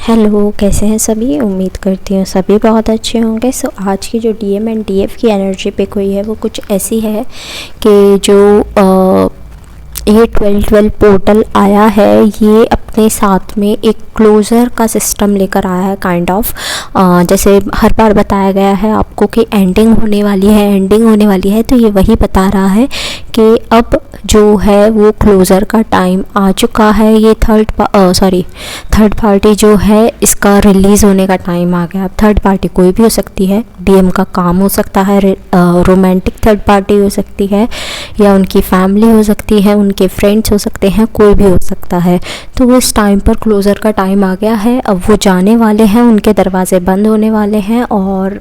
Hello, कैसे हैं सभी। उम्मीद करती हूँ सभी बहुत अच्छे होंगे। सो आज की जो डीएम एंड डीएफ की एनर्जी पिक हुई है वो कुछ ऐसी है कि जो ये 12-12 पोर्टल आया है, ये अपने साथ में एक क्लोज़र का सिस्टम लेकर आया है। काइंड ऑफ जैसे हर बार बताया गया है आपको कि एंडिंग होने वाली है, तो ये वही बता रहा है कि अब जो है वो क्लोज़र का टाइम आ चुका है। ये थर्ड पार्टी जो है इसका रिलीज़ होने का टाइम आ गया। अब थर्ड पार्टी कोई भी हो सकती है, डीएम का काम हो सकता है, रोमांटिक थर्ड पार्टी हो सकती है, या उनकी फैमिली हो सकती है, उनके फ्रेंड्स हो सकते हैं, कोई भी हो सकता है। तो वो इस टाइम पर क्लोज़र का टाइम आ गया है। अब वो जाने वाले हैं, उनके दरवाजे बंद होने वाले हैं। और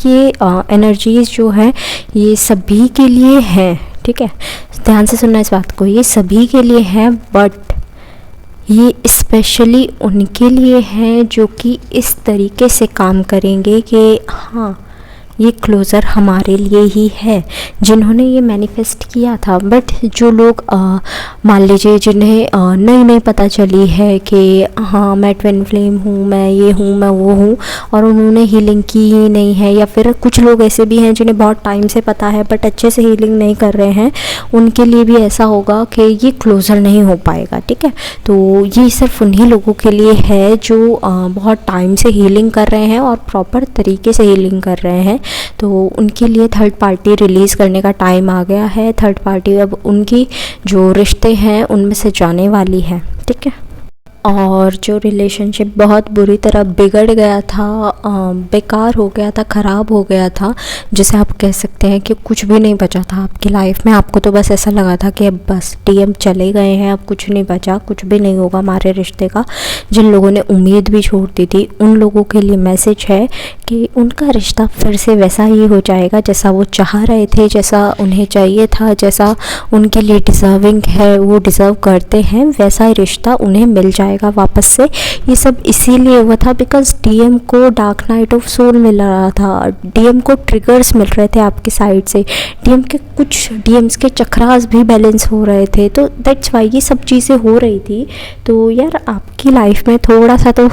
ये एनर्जीज़ जो है ये सभी के लिए हैं, ठीक है। ध्यान से सुनना इस बात को, ये सभी के लिए हैं, बट ये स्पेशली उनके लिए हैं जो कि इस तरीके से काम करेंगे कि हाँ, ये क्लोज़र हमारे लिए ही है, जिन्होंने ये मैनिफेस्ट किया था। बट जो लोग मान लीजिए जिन्हें नई पता चली है कि हाँ मैं ट्विन फ्लेम हूँ, मैं ये हूँ, मैं वो हूँ, और उन्होंने हीलिंग की ही नहीं है, या फिर कुछ लोग ऐसे भी हैं जिन्हें बहुत टाइम से पता है बट अच्छे से हीलिंग नहीं कर रहे हैं, उनके लिए भी ऐसा होगा कि ये क्लोज़र नहीं हो पाएगा, ठीक है। तो ये सिर्फ उन्हीं लोगों के लिए है जो बहुत टाइम से हीलिंग कर रहे हैं और प्रॉपर तरीके से हीलिंग कर रहे हैं। तो उनके लिए थर्ड पार्टी रिलीज़ करने का टाइम आ गया है। थर्ड पार्टी अब उनकी जो रिश्ते हैं उनमें से जाने वाली है, ठीक है। और जो रिलेशनशिप बहुत बुरी तरह बिगड़ गया था, बेकार हो गया था, ख़राब हो गया था, जिसे आप कह सकते हैं कि कुछ भी नहीं बचा था आपकी लाइफ में। आपको तो बस ऐसा लगा था कि अब बस डीएम चले गए हैं, अब कुछ नहीं बचा, कुछ भी नहीं होगा हमारे रिश्ते का। जिन लोगों ने उम्मीद भी छोड़ दी थी उन लोगों के लिए मैसेज है कि उनका रिश्ता फिर से वैसा ही हो जाएगा जैसा वो चाह रहे थे, जैसा उन्हें चाहिए था, जैसा उनके लिए डिज़र्विंग है, वो डिज़र्व करते हैं, वैसा ही रिश्ता उन्हें मिल जाएगा वापस से। ये सब इसीलिए हुआ था बिकॉज डीएम को डार्क नाइट ऑफ सोल मिल रहा था, डीएम को ट्रिगर्स मिल रहे थे आपकी साइड से, डीएम्स के चक्रास भी बैलेंस हो रहे थे। तो दैट्स वाई ये सब चीज़ें हो रही थी। तो यार आपकी लाइफ में थोड़ा सा तो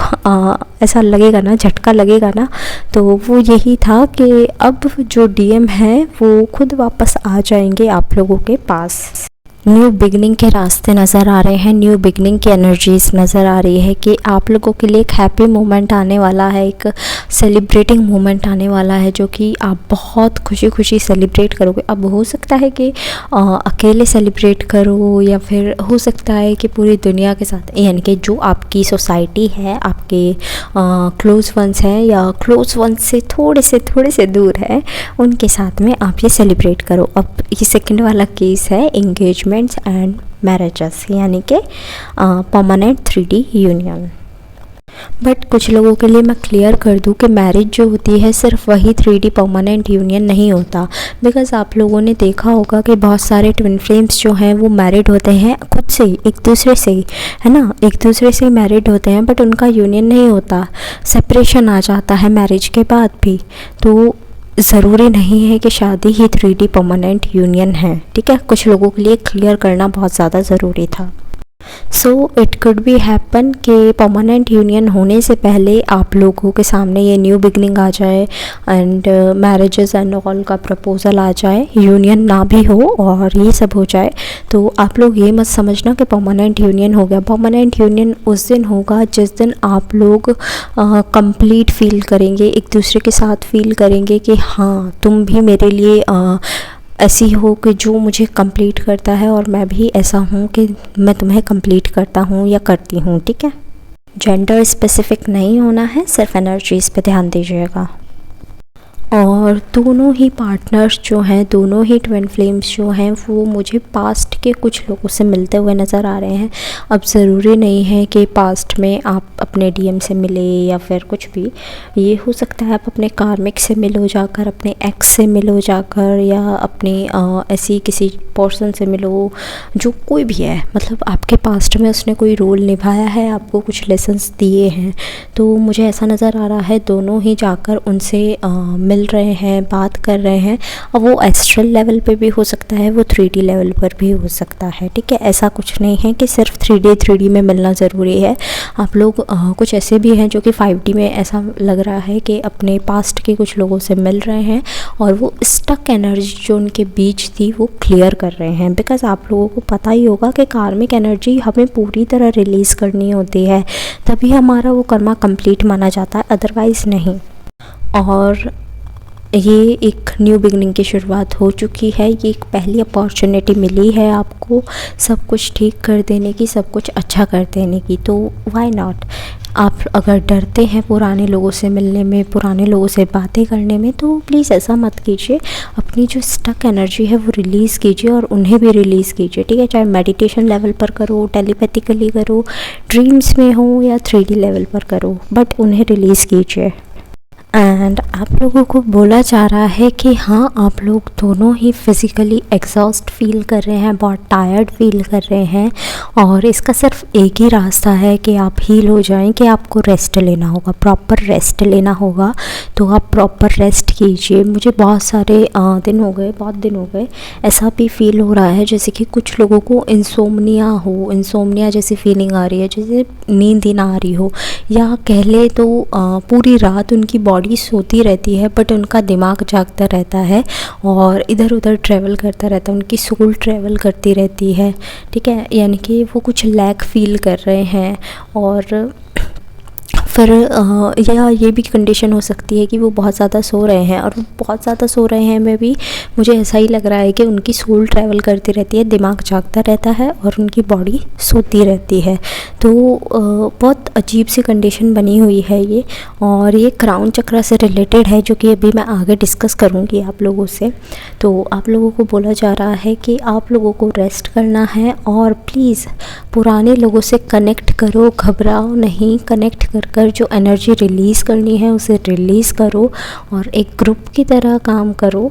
ऐसा लगेगा ना, झटका लगेगा ना। तो वो यही था कि अब जो डीएम है वो खुद वापस आ जाएंगे आप लोगों के पास। न्यू बिगनिंग के रास्ते नज़र आ रहे हैं, न्यू बिगनिंग की एनर्जीज नज़र आ रही है कि आप लोगों के लिए एक हैप्पी मोमेंट आने वाला है, एक सेलिब्रेटिंग मोमेंट आने वाला है जो कि आप बहुत खुशी सेलिब्रेट करोगे। अब हो सकता है कि अकेले सेलिब्रेट करो, या फिर हो सकता है कि पूरी दुनिया के साथ, यानी कि जो आपकी सोसाइटी है, आपके क्लोज़ वंस हैं या क्लोज़ वंस से थोड़े से दूर है, उनके साथ में आप ये सेलिब्रेट करो। अब ये सेकंड वाला केस है एंगेजमेंट एंड मैरिजेस, यानी कि परमानेंट 3D यूनियन। बट कुछ लोगों के लिए मैं क्लियर कर दूं कि मैरिज जो होती है सिर्फ वही 3D परमानेंट यूनियन नहीं होता। बिकॉज आप लोगों ने देखा होगा कि बहुत सारे ट्विन फ्लेम्स जो हैं वो मैरिड होते हैं खुद से ही, एक दूसरे से ही, है ना, एक दूसरे से ही मैरिड होते हैं, बट उनका यूनियन नहीं होता, सेपरेशन आ जाता है मैरिज के बाद भी। तो ज़रूरी नहीं है कि शादी ही 3D परमानेंट यूनियन है, ठीक है। कुछ लोगों के लिए क्लियर करना बहुत ज़्यादा ज़रूरी था। So it could be happen कि परमानेंट यूनियन होने से पहले आप लोगों के सामने ये न्यू बिगनिंग आ जाए एंड मैरिजेस एंड ऑल का प्रपोज़ल आ जाए, यूनियन ना भी हो और ये सब हो जाए। तो आप लोग ये मत समझना कि परमानेंट यूनियन हो गया। परमानेंट यूनियन उस दिन होगा जिस दिन आप लोग कंप्लीट फील करेंगे, एक दूसरे के साथ फील करेंगे कि हाँ तुम भी मेरे लिए ऐसी हो कि जो मुझे कंप्लीट करता है, और मैं भी ऐसा हूँ कि मैं तुम्हें कंप्लीट करता हूँ या करती हूँ, ठीक है। जेंडर स्पेसिफिक नहीं होना है, सिर्फ एनर्जीज पे ध्यान दीजिएगा। और दोनों ही पार्टनर्स जो हैं, दोनों ही ट्विन फ्लेम्स जो हैं, वो मुझे पास्ट के कुछ लोगों से मिलते हुए नज़र आ रहे हैं। अब ज़रूरी नहीं है कि पास्ट में आप अपने डीएम से मिले या फिर कुछ भी, ये हो सकता है आप अपने कार्मिक से मिलो जाकर, अपने एक्स से मिलो जाकर, या अपने ऐसी किसी पर्सन से मिलो जो कोई भी है, मतलब आपके पास्ट में उसने कोई रोल निभाया है, आपको कुछ लेसन्स दिए हैं। तो मुझे ऐसा नज़र आ रहा है दोनों ही जाकर उनसे मिल मिल रहे हैं, बात कर रहे हैं। अब वो एस्ट्रल लेवल पे भी हो सकता है, वो 3D लेवल पर भी हो सकता है, ठीक है। ऐसा कुछ नहीं है कि सिर्फ 3D में मिलना ज़रूरी है। आप लोग कुछ ऐसे भी हैं जो कि 5D में ऐसा लग रहा है कि अपने पास्ट के कुछ लोगों से मिल रहे हैं और वो स्टक एनर्जी जो उनके बीच थी वो क्लियर कर रहे हैं। बिकॉज़ आप लोगों को पता ही होगा कि कार्मिक एनर्जी हमें पूरी तरह रिलीज़ करनी होती है, तभी हमारा वो कर्मा कंप्लीट माना जाता है, अदरवाइज़ नहीं। और ये एक न्यू बिगनिंग की शुरुआत हो चुकी है। ये एक पहली अपॉर्चुनिटी मिली है आपको सब कुछ ठीक कर देने की, सब कुछ अच्छा कर देने की, तो व्हाई नॉट। आप अगर डरते हैं पुराने लोगों से मिलने में, पुराने लोगों से बातें करने में, तो प्लीज़ ऐसा मत कीजिए। अपनी जो स्टक एनर्जी है वो रिलीज़ कीजिए और उन्हें भी रिलीज़ कीजिए, ठीक है। चाहे मेडिटेशन लेवल पर करो, टेलीपैथिकली करो, ड्रीम्स में हो या 3D लेवल पर करो, बट उन्हें रिलीज़ कीजिए। एंड आप लोगों को बोला जा रहा है कि हाँ, आप लोग दोनों ही फिज़िकली एग्जॉस्ट फील कर रहे हैं, बहुत टायर्ड फील कर रहे हैं, और इसका सिर्फ एक ही रास्ता है कि आप हील हो जाएं, कि आपको रेस्ट लेना होगा, प्रॉपर रेस्ट लेना होगा। तो आप प्रॉपर रेस्ट कीजिए। मुझे बहुत बहुत दिन हो गए ऐसा भी फील हो रहा है जैसे कि कुछ लोगों को इंसोम्निया जैसी फीलिंग आ रही है, जैसे नींद ही ना आ रही हो, या कह ले तो पूरी रात उनकी बॉडी सोती रहती है बट उनका दिमाग जागता रहता है और इधर उधर ट्रैवल करता रहता है, उनकी सोल ट्रैवल करती रहती है, ठीक है। यानी कि वो कुछ लैक फील कर रहे हैं। और फिर या ये भी कंडीशन हो सकती है कि वो बहुत ज़्यादा सो रहे हैं, और वो बहुत ज़्यादा सो रहे हैं में भी मुझे ऐसा ही लग रहा है कि उनकी सोल ट्रैवल करती रहती है, दिमाग जागता रहता है और उनकी बॉडी सोती रहती है। तो बहुत अजीब सी कंडीशन बनी हुई है ये, और ये क्राउन चक्र से रिलेटेड है, जो कि अभी मैं आगे डिस्कस करूँगी आप लोगों से। तो आप लोगों को बोला जा रहा है कि आप लोगों को रेस्ट करना है, और प्लीज़ पुराने लोगों से कनेक्ट करो, घबराओ नहीं, कनेक्ट कर जो एनर्जी रिलीज़ करनी है उसे रिलीज़ करो और एक ग्रुप की तरह काम करो।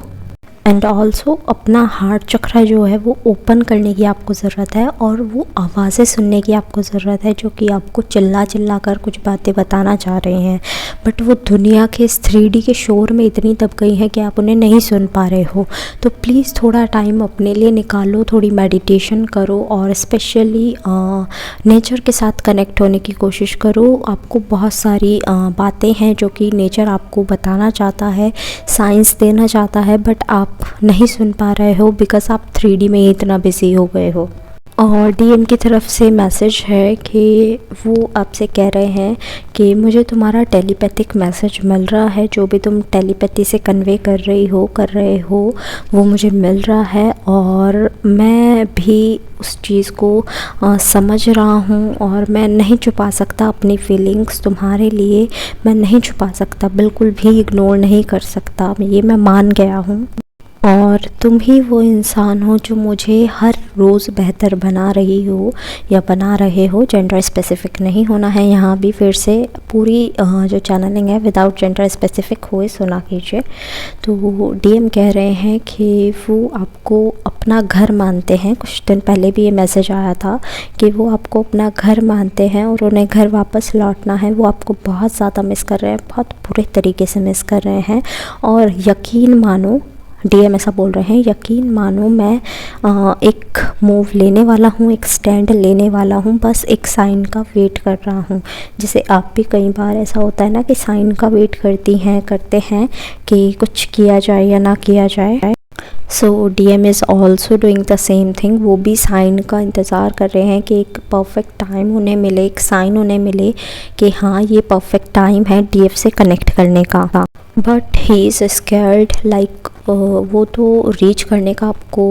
एंड ऑल्सो अपना हार्ट चक्र जो है वो ओपन करने की आपको ज़रूरत है, और वो आवाज़ें सुनने की आपको ज़रूरत है जो कि आपको चिल्ला कर कुछ बातें बताना चाह रहे हैं, बट वो दुनिया के इस 3D के शोर में इतनी दब गई हैं कि आप उन्हें नहीं सुन पा रहे हो। तो प्लीज़ थोड़ा टाइम अपने लिए निकालो, थोड़ी मेडिटेशन करो, और स्पेशली नेचर के साथ कनेक्ट होने की कोशिश करो। आपको बहुत सारी बातें हैं जो कि नेचर आपको बताना चाहता है, साइंस देना चाहता है, बट आप नहीं सुन पा रहे हो बिकॉज़ आप 3D में ही इतना बिजी हो गए हो। और DM की तरफ से मैसेज है कि वो आपसे कह रहे हैं कि मुझे तुम्हारा टेलीपैथिक मैसेज मिल रहा है, जो भी तुम टेलीपैथी से कन्वे कर रहे हो वो मुझे मिल रहा है, और मैं भी उस चीज़ को समझ रहा हूँ, और मैं नहीं छुपा सकता अपनी फीलिंग्स तुम्हारे लिए, मैं नहीं छुपा सकता, बिल्कुल भी इग्नोर नहीं कर सकता, ये मैं मान गया हूँ। और तुम ही वो इंसान हो जो मुझे हर रोज़ बेहतर बना रही हो या बना रहे हो। जेंडर स्पेसिफिक नहीं होना है यहाँ भी, फिर से पूरी जो चैनलिंग है विदाउट जेंडर स्पेसिफिक हुए सुना कीजिए। तो DM कह रहे हैं कि वो आपको अपना घर मानते हैं। कुछ दिन पहले भी ये मैसेज आया था कि वो आपको अपना घर मानते हैं और उन्हें घर वापस लौटना है। वो आपको बहुत ज़्यादा मिस कर रहे हैं, बहुत बुरे तरीके से मिस कर रहे हैं, और यकीन मानो, DM ऐसा बोल रहे हैं, यकीन मानो मैं एक मूव लेने वाला हूँ, एक स्टैंड लेने वाला हूँ, बस एक साइन का वेट कर रहा हूँ। जैसे आप भी कई बार ऐसा होता है ना कि साइन का वेट करते हैं कि कुछ किया जाए या ना किया जाए। सो DM is also doing the same thing. वो भी साइन का इंतज़ार कर रहे हैं कि एक परफेक्ट टाइम उन्हें मिले, एक साइन उन्हें मिले कि हाँ ये परफेक्ट टाइम है DF से कनेक्ट करने का। But he is scared, like वो तो रीच करने का आपको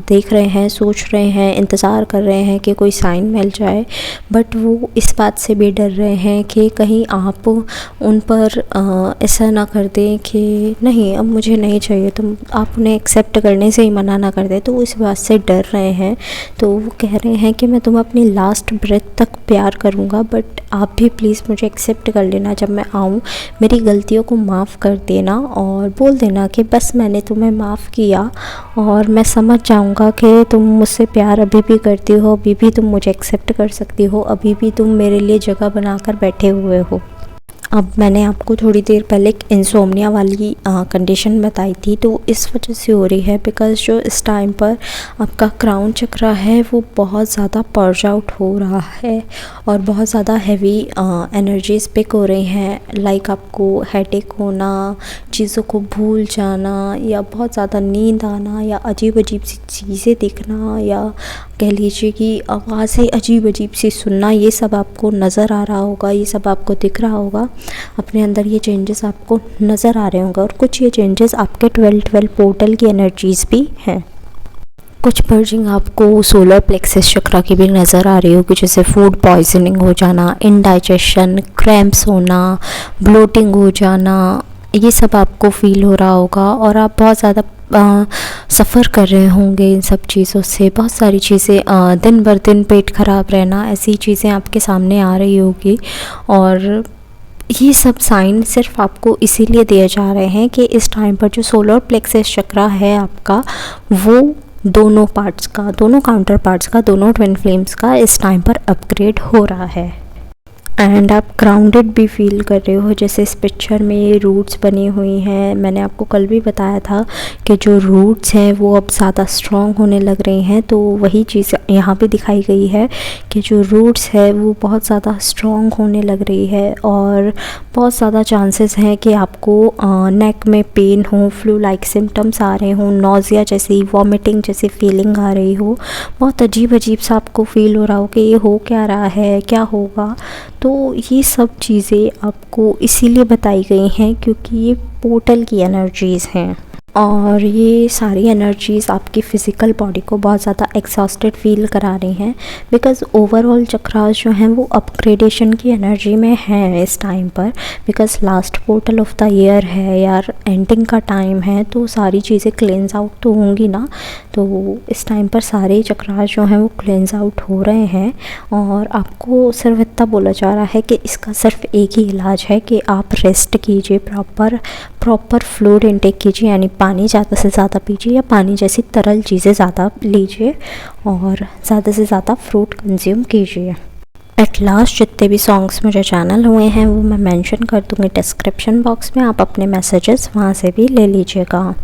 देख रहे हैं, सोच रहे हैं, इंतज़ार कर रहे हैं कि कोई साइन मिल जाए, बट वो इस बात से भी डर रहे हैं कि कहीं आप उन पर ऐसा ना कर दें कि नहीं अब मुझे नहीं चाहिए, तुम आप उन्हें एक्सेप्ट करने से ही मना ना कर दें, तो इस बात से डर रहे हैं। तो वो कह रहे हैं कि मैं तुम्हें अपनी लास्ट ब्रेथ तक प्यार करूँगा, बट आप भी प्लीज़ मुझे एक्सेप्ट कर लेना, जब मैं आऊँ मेरी गलतियों को माफ़ कर देना और बोल देना कि बस मैंने तुम्हें माफ़ किया, और मैं समझ जाऊँगा कि तुम मुझसे प्यार अभी भी करती हो, अभी भी तुम मुझे एक्सेप्ट कर सकती हो, अभी भी तुम मेरे लिए जगह बनाकर बैठे हुए हो। अब मैंने आपको थोड़ी देर पहले एक इंसोम्निया वाली कंडीशन बताई थी, तो इस वजह से हो रही है बिकॉज़ जो इस टाइम पर आपका क्राउन चक्रा है वो बहुत ज़्यादा पर्ज आउट हो रहा है और बहुत ज़्यादा हैवी एनर्जीज पिक हो रही हैं। लाइक आपको हेडेक होना, चीज़ों को भूल जाना, या बहुत ज़्यादा नींद आना, या अजीब अजीब सी चीज़ें दिखना, या कह लीजिए कि आवाज़ें अजीब अजीब सी सुनना, ये सब आपको नज़र आ रहा होगा, ये सब आपको दिख रहा होगा। अपने अंदर ये चेंजेस आपको नज़र आ रहे होंगे और कुछ ये चेंजेस आपके 12-12 पोर्टल की एनर्जीज़ भी हैं। कुछ पर्जिंग आपको सोलर प्लेक्सस चक्रा की भी नज़र आ रही होगी, जैसे फूड पॉइजनिंग हो जाना, इंडाइजेशन, क्रैम्प्स होना, ब्लोटिंग हो जाना, ये सब आपको फील हो रहा होगा और आप बहुत ज़्यादा सफ़र कर रहे होंगे इन सब चीज़ों से। बहुत सारी चीज़ें दिन भर दिन पेट ख़राब रहना, ऐसी चीज़ें आपके सामने आ रही होगी और ये सब साइन सिर्फ आपको इसीलिए दिए जा रहे हैं कि इस टाइम पर जो सोलर प्लेक्सस चक्रा है आपका, वो दोनों पार्ट्स का, दोनों काउंटर पार्ट्स का, दोनों ट्विन फ्लेम्स का इस टाइम पर अपग्रेड हो रहा है एंड आप ग्राउंडेड भी फील कर रहे हो। जैसे इस पिक्चर में ये रूट्स बनी हुई हैं, मैंने आपको कल भी बताया था कि जो रूट्स हैं वो अब ज़्यादा स्ट्रॉन्ग होने लग रही हैं, तो वही चीज़ यहाँ पे दिखाई गई है कि जो रूट्स है वो बहुत ज़्यादा स्ट्रॉन्ग होने लग रही है और बहुत ज़्यादा चांसेस हैं कि आपको नेक में पेन हो, फ्लू लाइक सिम्टम्स आ रहे हों, नोज़िया जैसी, वॉमिटिंग जैसी फीलिंग आ रही हो, बहुत अजीब अजीब सा आपको फील हो रहा हो कि ये हो क्या रहा है, क्या होगा। तो ये सब चीज़ें आपको इसीलिए बताई गई हैं क्योंकि ये पोर्टल की एनर्जीज़ हैं और ये सारी एनर्जीज़ आपकी फ़िज़िकल बॉडी को बहुत ज़्यादा एग्जॉस्टेड फील करा रही हैं बिकॉज़ ओवरऑल चक्रास जो हैं वो अपग्रेडेशन की एनर्जी में हैं इस टाइम पर। Because last portal of the year है यार, एंडिंग का टाइम है, तो सारी चीज़ें क्लेंस आउट तो होंगी ना। तो इस टाइम पर सारे चक्रास जो हैं वो क्लेंस आउट हो रहे हैं और आपको सिर्फ इतना बोला जा रहा है कि इसका सिर्फ एक ही इलाज है कि आप रेस्ट कीजिए, प्रॉपर फ्लूइड इनटेक कीजिए, यानी पानी ज़्यादा से ज़्यादा पीजिए या पानी जैसी तरल चीज़ें ज़्यादा लीजिए और ज़्यादा से ज़्यादा फ्रूट कंज्यूम कीजिए। एट लास्ट जितने भी सॉन्ग्स मुझे चैनल हुए हैं वो मैं मेंशन कर दूँगी डिस्क्रिप्शन बॉक्स में, आप अपने मैसेजेस वहाँ से भी ले लीजिएगा।